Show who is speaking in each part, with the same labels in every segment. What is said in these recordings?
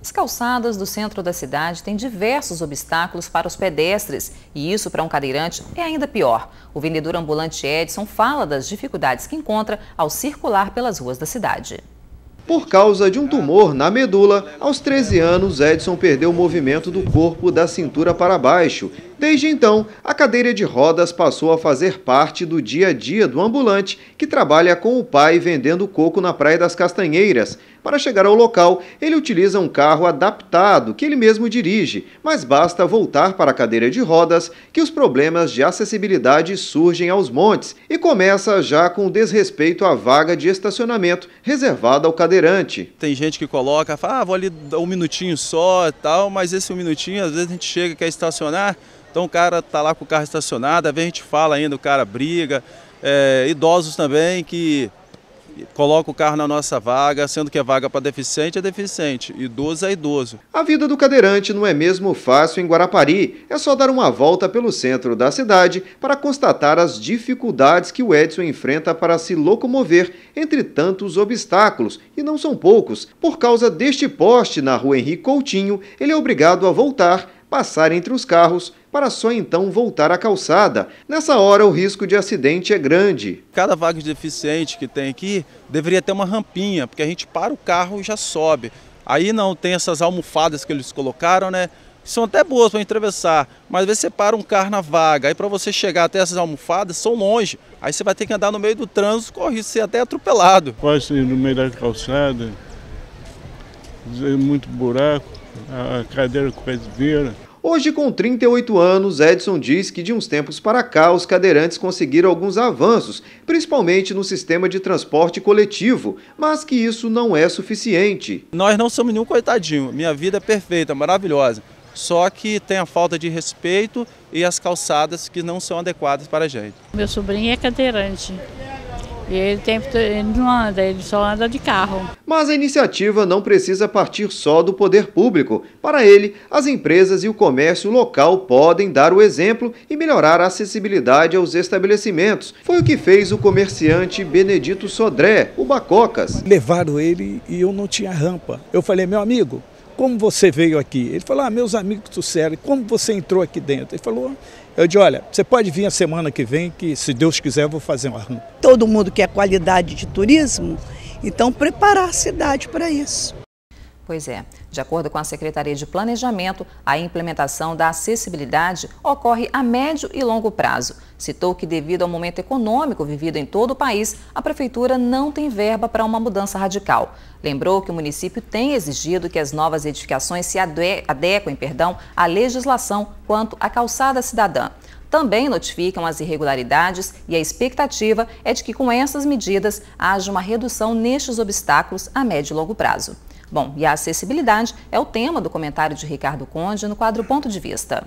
Speaker 1: As calçadas do centro da cidade têm diversos obstáculos para os pedestres e isso para um cadeirante é ainda pior. O vendedor ambulante Edson fala das dificuldades que encontra ao circular pelas ruas da cidade.
Speaker 2: Por causa de um tumor na medula, aos 13 anos, Edson perdeu o movimento do corpo da cintura para baixo. Desde então, a cadeira de rodas passou a fazer parte do dia a dia do ambulante, que trabalha com o pai vendendo coco na Praia das Castanheiras. Para chegar ao local, ele utiliza um carro adaptado, que ele mesmo dirige, mas basta voltar para a cadeira de rodas que os problemas de acessibilidade surgem aos montes e começa já com o desrespeito à vaga de estacionamento reservada ao cadeirante.
Speaker 3: Tem gente que coloca, fala, vou ali dar um minutinho só e tal, mas esse um minutinho, às vezes a gente chega e quer estacionar, então o cara tá lá com o carro estacionado, às vezes a gente fala ainda, o cara briga, idosos também que coloca o carro na nossa vaga, sendo que é vaga para deficiente é deficiente, idoso é idoso.
Speaker 2: A vida do cadeirante não é mesmo fácil em Guarapari. É só dar uma volta pelo centro da cidade para constatar as dificuldades que o Edson enfrenta para se locomover entre tantos obstáculos, e não são poucos. Por causa deste poste na rua Henrique Coutinho, ele é obrigado a voltar, passar entre os carros, para só então voltar à calçada. Nessa hora, o risco de acidente é grande.
Speaker 3: Cada vaga de deficiente que tem aqui deveria ter uma rampinha, porque a gente para o carro e já sobe. Aí não, tem essas almofadas que eles colocaram, né? São até boas para atravessar, mas às vezes você para um carro na vaga, aí para você chegar até essas almofadas, são longe. Aí você vai ter que andar no meio do trânsito, corre ser até atropelado.
Speaker 4: Quase no meio da calçada, muito buraco, a cadeira quase vira.
Speaker 2: Hoje, com 38 anos, Edson diz que de uns tempos para cá os cadeirantes conseguiram alguns avanços, principalmente no sistema de transporte coletivo, mas que isso não é suficiente.
Speaker 3: Nós não somos nenhum coitadinho, minha vida é perfeita, maravilhosa, só que tem a falta de respeito e as calçadas que não são adequadas para a gente.
Speaker 5: Meu sobrinho é cadeirante. E ele não anda, ele só anda de carro.
Speaker 2: Mas a iniciativa não precisa partir só do poder público. Para ele, as empresas e o comércio local podem dar o exemplo e melhorar a acessibilidade aos estabelecimentos. Foi o que fez o comerciante Benedito Sodré, o Bacocas.
Speaker 6: Levaram ele e eu não tinha rampa. Eu falei, meu amigo, como você veio aqui? Ele falou, meus amigos trouxeram. Como você entrou aqui dentro? Ele falou, eu disse, olha, você pode vir a semana que vem, que se Deus quiser eu vou fazer uma rampa.
Speaker 7: Todo mundo quer qualidade de turismo, então preparar a cidade para isso.
Speaker 1: Pois é, de acordo com a Secretaria de Planejamento, a implementação da acessibilidade ocorre a médio e longo prazo. Citou que devido ao momento econômico vivido em todo o país, a Prefeitura não tem verba para uma mudança radical. Lembrou que o município tem exigido que as novas edificações se adequem à legislação quanto à calçada cidadã. Também notificam as irregularidades e a expectativa é de que com essas medidas haja uma redução nestes obstáculos a médio e longo prazo. Bom, e a acessibilidade é o tema do comentário de Ricardo Conde no quadro Ponto de Vista.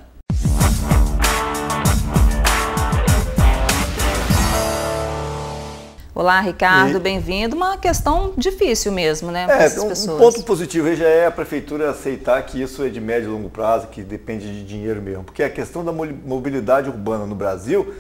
Speaker 1: Olá, Ricardo, bem-vindo. Uma questão difícil mesmo, né, para essas pessoas.
Speaker 8: Um ponto positivo aí já é a Prefeitura aceitar que isso é de médio e longo prazo, que depende de dinheiro mesmo. Porque a questão da mobilidade urbana no Brasil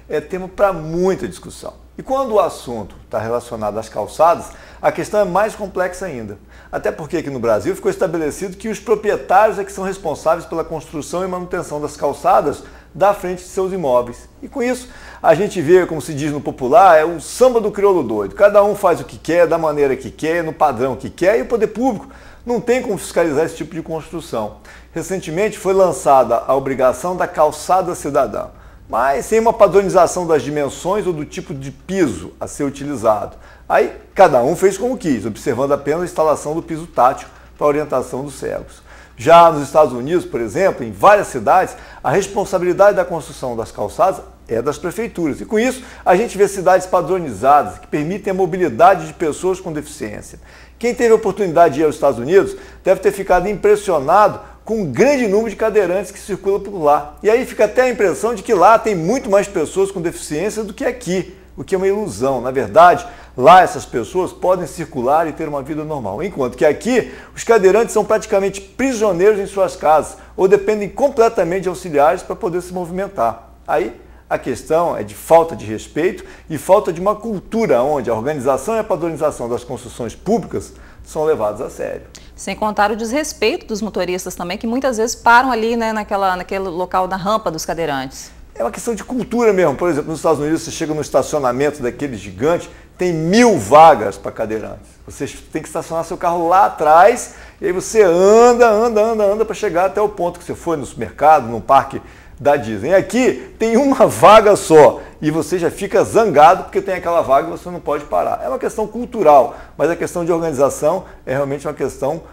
Speaker 8: é tema para muita discussão. E quando o assunto está relacionado às calçadas, a questão é mais complexa ainda. Até porque aqui no Brasil ficou estabelecido que os proprietários é que são responsáveis pela construção e manutenção das calçadas da frente de seus imóveis. E com isso, a gente vê, como se diz no popular, é o samba do crioulo doido. Cada um faz o que quer, da maneira que quer, no padrão que quer, e o poder público não tem como fiscalizar esse tipo de construção. Recentemente foi lançada a obrigação da calçada cidadã, mas sem uma padronização das dimensões ou do tipo de piso a ser utilizado. Aí cada um fez como quis, observando apenas a instalação do piso tátil para a orientação dos cegos. Já nos Estados Unidos, por exemplo, em várias cidades, a responsabilidade da construção das calçadas é das prefeituras. E com isso, a gente vê cidades padronizadas que permitem a mobilidade de pessoas com deficiência. Quem teve a oportunidade de ir aos Estados Unidos deve ter ficado impressionado com um grande número de cadeirantes que circulam por lá. E aí fica até a impressão de que lá tem muito mais pessoas com deficiência do que aqui, o que é uma ilusão. Na verdade, lá essas pessoas podem circular e ter uma vida normal, enquanto que aqui os cadeirantes são praticamente prisioneiros em suas casas ou dependem completamente de auxiliares para poder se movimentar. Aí a questão é de falta de respeito e falta de uma cultura onde a organização e a padronização das construções públicas são levadas a sério.
Speaker 1: Sem contar o desrespeito dos motoristas também, que muitas vezes param ali, né, naquele local da rampa dos cadeirantes.
Speaker 8: É uma questão de cultura mesmo. Por exemplo, nos Estados Unidos, você chega no estacionamento daquele gigante, tem 1000 vagas para cadeirantes. Você tem que estacionar seu carro lá atrás, e aí você anda para chegar até o ponto que você foi no supermercado, no parque da Disney. Aqui tem uma vaga só e você já fica zangado porque tem aquela vaga e você não pode parar. É uma questão cultural, mas a questão de organização é realmente uma questão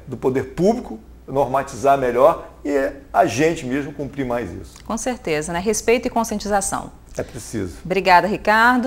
Speaker 8: do poder público normatizar melhor e a gente mesmo cumprir mais isso.
Speaker 1: Com certeza, né? Respeito e conscientização.
Speaker 8: É preciso.
Speaker 1: Obrigada, Ricardo.